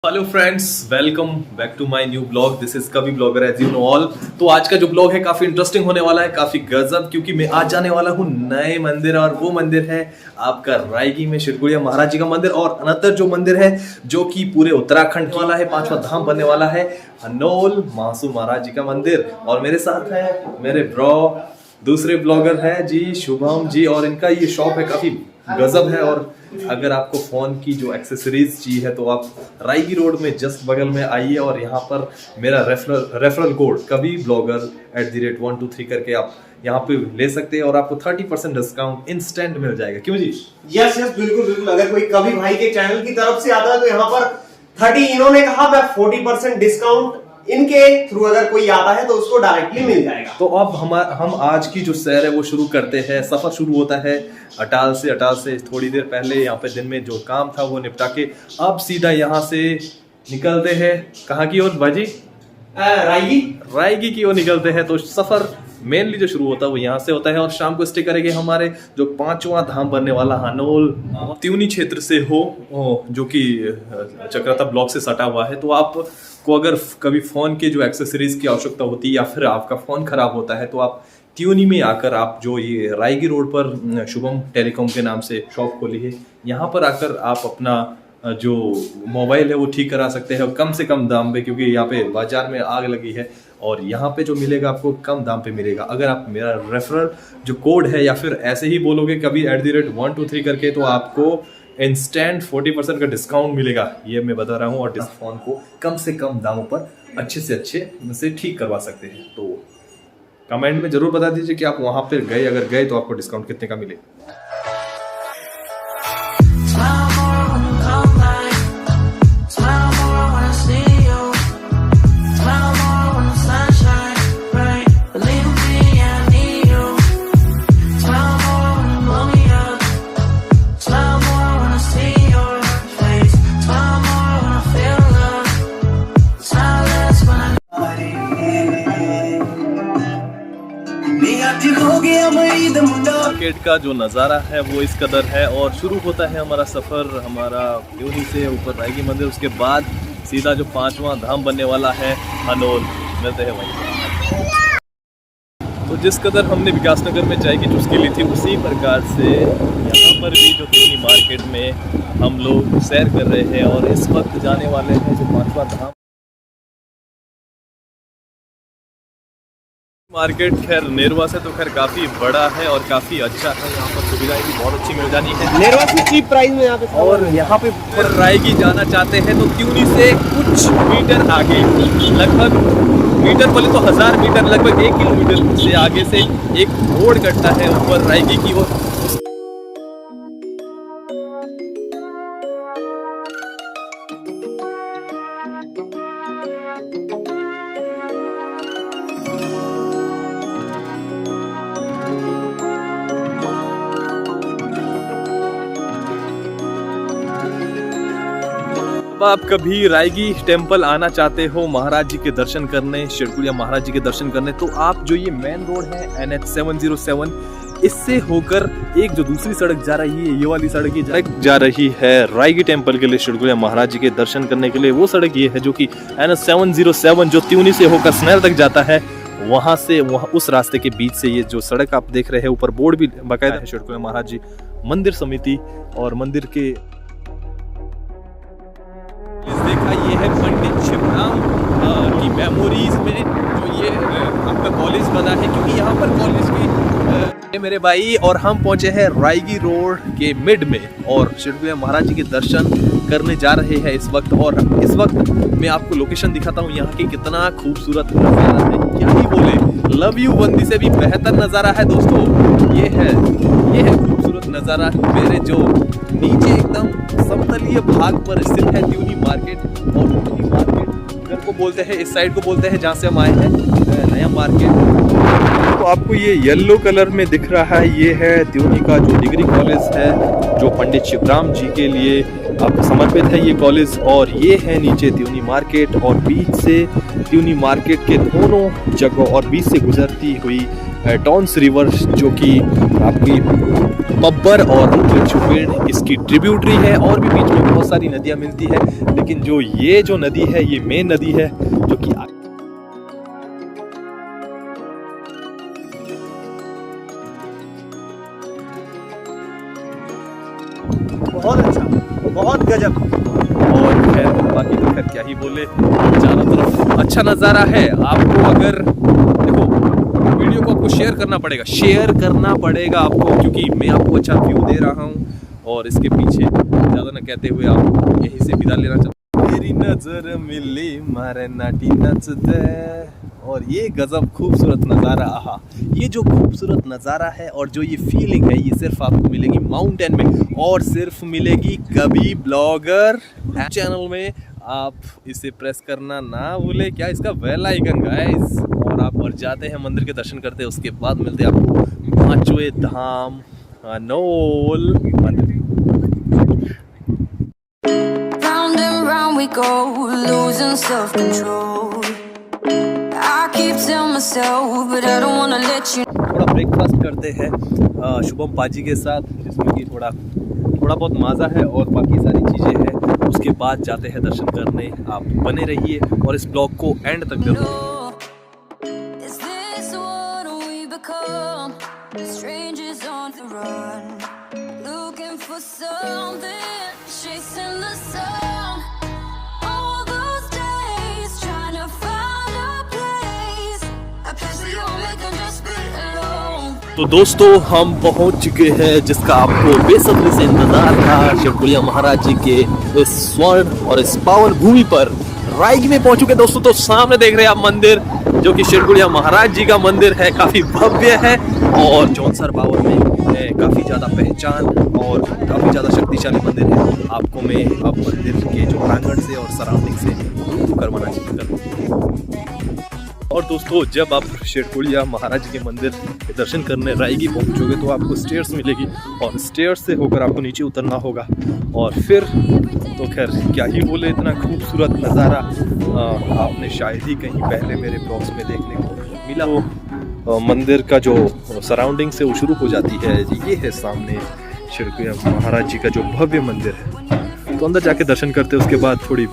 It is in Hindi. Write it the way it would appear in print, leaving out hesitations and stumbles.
Hello friends, welcome back to my new blog. This is Kavi blogger as you know all. तो आज का जो ब्लॉग है काफी इंटरेस्टिंग होने वाला है, काफी गजब, क्योंकि मैं आज जाने वाला हूँ नए मंदिर। और वो मंदिर है आपका रायगी में शिरकुलिया महाराज जी का मंदिर। और अनदर जो मंदिर है जो कि पूरे उत्तराखंड वाला है, 5वां धाम बनने वाला है, हनोल महासू महाराज जी का मंदिर। और मेरे साथ है मेरे ब्रो दूसरे ब्लॉगर है जी शुभम जी, और इनका ये शॉप है, काफी गजब है। और अगर आपको फोन की जो एक्सेसरीज चाहिए है तो आप रायगी रोड में जस्ट बगल में आइए, और यहाँ पर मेरा रेफरल कोड कवि ब्लॉगर @123 करके आप यहाँ पे ले सकते हैं, और आपको 30% डिस्काउंट इंस्टेंट मिल जाएगा। क्यों जी? यस बिल्कुल बिल्कुल। अगर कोई कवि भाई के चैनल की तरफ से आता है तो यहाँ पर 30, इन्होंने कहा मैं 40% डिस्काउंट इनके थ्रू अगर कोई आता है तो उसको डायरेक्टली मिल जाएगा। तो अब हम आज की जो सैर है वो शुरू करते हैं। सफर शुरू होता है अटाल से थोड़ी देर पहले यहाँ पे दिन में जो काम था वो निपटा के अब सीधा यहाँ से निकलते हैं। कहाँ की ओर बाजी? रायगी की ओर निकलते हैं। तो सफर मेनली जो शुरू होता है वो यहाँ से होता है, और शाम को स्टे करेंगे हमारे जो 5वां धाम बनने वाला हनोल त्यूनी क्षेत्र से हो, जो कि चक्रता ब्लॉक से सटा हुआ है। तो आप को अगर कभी फोन के जो एक्सेसरीज की आवश्यकता होती है या फिर आपका फोन खराब होता है तो आप त्यूनी में आकर आप जो ये रायगी रोड पर शुभम टेलीकॉम के नाम से शॉप खोली है, यहाँ पर आकर आप अपना जो मोबाइल है वो ठीक करा सकते हैं कम से कम दाम पे, क्योंकि यहाँ पे बाजार में आग लगी है। और यहाँ पे जो मिलेगा आपको कम दाम पे मिलेगा। अगर आप मेरा रेफरल जो कोड है या फिर ऐसे ही बोलोगे कभी @123 करके, तो आपको इंस्टेंट 40% का डिस्काउंट मिलेगा, ये मैं बता रहा हूँ। और इस फोन को कम से कम दामों पर अच्छे से ठीक करवा सकते हैं। तो कमेंट में जरूर बता दीजिए कि आप वहां पर गए, अगर गए तो आपको डिस्काउंट कितने का मिले। मार्केट का जो नज़ारा है वो इस कदर है। और शुरू होता है हमारा सफ़र हमारा त्यूनी से ऊपर रायगी मंदिर, उसके बाद सीधा जो 5वां धाम बनने वाला है हनोल, मिलते हैं वहीं। तो जिस कदर हमने विकास नगर में चाय की चुस्की ली थी, उसी प्रकार से यहाँ पर भी जो त्यूनी मार्केट में हम लोग सैर कर रहे हैं, और इस वक्त जाने वाले हैं जो 5वां धाम। मार्केट खैर नेरवा से तो खैर काफ़ी बड़ा है और काफ़ी अच्छा है। यहाँ पर सुविधाएं भी बहुत अच्छी मिल जानी है नेरवा से चीप प्राइस में यहाँ पे। और यहाँ पे रायगी जाना चाहते हैं तो त्यूनी से कुछ मीटर आगे, लगभग मीटर बोले तो 1000 मीटर, लगभग 1 किलोमीटर से आगे से एक रोड कटता है ऊपर रायगी की ओर। आप कभी रायगी टेम्पल आना चाहते हो महाराज जी के दर्शन करने, शिरकुलिया महाराज जी के दर्शन करने, तो आप जो ये मेन रोड है NH 707, इससे होकर एक जो दूसरी सड़क जा रही है, ये वाली सड़क जा रही है रायगी टेम्पल के लिए, शिरकुलिया महाराज जी के दर्शन करने के लिए। वो सड़क ये है जो कि NH 707 जो त्यूनी से होकर स्नेर तक जाता है, वहां से उस रास्ते के बीच से ये जो सड़क आप देख रहे हैं, ऊपर बोर्ड भी बाकायदा है शिरकुलिया महाराज जी मंदिर समिति। और मंदिर के देखा ये है पंडित शिवराम की मेमोरीज में जो ये आपका कॉलेज बना है, क्योंकि यहाँ पर कॉलेज की मेरे भाई। और हम पहुंचे हैं रायगी रोड के मिड में, और शिरकुलिया महाराज जी के दर्शन करने जा रहे हैं इस वक्त। और इस वक्त मैं आपको लोकेशन दिखाता हूँ यहाँ की, कितना खूबसूरत नज़ारा है, क्या ही बोले। लव यू बंदी से भी बेहतर नज़ारा है दोस्तों। ये है खूबसूरत नज़ारा मेरे जो नीचे एकदम समतलीय भाग पर स्थित है त्यूनी मार्केट। और त्यूनी मार्केट इधर को बोलते हैं, इस साइड को बोलते हैं जहाँ से हम आए हैं नया मार्केट। तो आपको ये येलो कलर में दिख रहा है, ये है त्यूनी का जो डिग्री कॉलेज है, जो पंडित शिवराम जी के लिए आपको समर्पित है ये कॉलेज। और ये है नीचे त्यूनी मार्केट, और बीच से त्यूनी मार्केट के दोनों जगह और बीच से गुजरती हुई टॉन्स रिवर, जो कि आपकी बब्बर और रुद्रचूपेड़ इसकी ट्रिब्यूटरी है। और भी बीच में बहुत सारी नदियाँ मिलती है, लेकिन जो ये जो नदी है ये मेन नदी है, जो कि बहुत अच्छा, बहुत गजब। और खैर बाकी तो खैर क्या ही बोले, चारों तरफ अच्छा नज़ारा है। आपको अगर देखो, वीडियो को आपको शेयर करना पड़ेगा आपको, क्योंकि मैं आपको अच्छा व्यू दे रहा हूँ। और इसके पीछे ज़्यादा न कहते हुए आप यहीं से विदा लेना चाहते। मेरी नजर मिली मारे नाटी नचते, और ये गजब खूबसूरत नज़ारा। आहा, ये जो खूबसूरत नज़ारा है और जो ये फीलिंग है, ये सिर्फ आपको मिलेगी माउंटेन में, और सिर्फ मिलेगी कभी ब्लॉगर चैनल में। आप इसे प्रेस करना ना भूले, क्या इसका बेल आइकन गाइस। और आप और जाते हैं मंदिर के दर्शन करते हैं, उसके बाद मिलते हैं आपको पांचवें धाम अनोल मंदिर। Round and round we go, losing self-control. I keep telling myself, but I don't wanna let you. थोड़ा ब्रेकफास्ट करते हैं शुभम पाजी के साथ, जिसमें कि थोड़ा बहुत माज़ा है और बाकी सारी चीज़ें हैं। उसके बाद जाते हैं दर्शन करने। आप बने रहिए और इस ब्लॉग को एंड तक जरूर। Is this what we become? Strangers on the run, looking for something, chasing the sun. All those days trying to find a place, a place where you'll make them just be alone. तो दोस्तों, हम पहुंच चुके हैं जिसका आपको बेसब्री से इंतजार था, शिवकुलिया महाराज जी के इस स्वर्ण और इस पावन भूमि पर रायगी में पहुंच चुके दोस्तों। तो सामने देख रहे हैं आप मंदिर, जो कि शिवकुलिया महाराज जी का मंदिर है, काफी भव्य है और जौनसर बावर में काफी ज्यादा पहचान और काफी ज्यादा शक्तिशाली मंदिर है। आपको मैं अब मंदिर के जो प्रांगण से और सराउंडिंग से रूबरू करवाना चाहता। और दोस्तों, जब आप शेरकुलिया महाराज जी के मंदिर के दर्शन करने रायगी पहुंचोगे तो आपको स्टेयर्स मिलेगी, और स्टेयर्स से होकर आपको नीचे उतरना होगा। और फिर तो खैर क्या ही बोले, इतना खूबसूरत नज़ारा आपने शायद ही कहीं पहले मेरे ब्लॉग्स में देखने को मिला हो। मंदिर का जो सराउंडिंग से वो शुरू हो जाती है, ये है सामने शेरकुलिया महाराज जी का जो भव्य मंदिर है। तो अंदर जाके दर्शन करते हैं, उसके बाद थोड़ी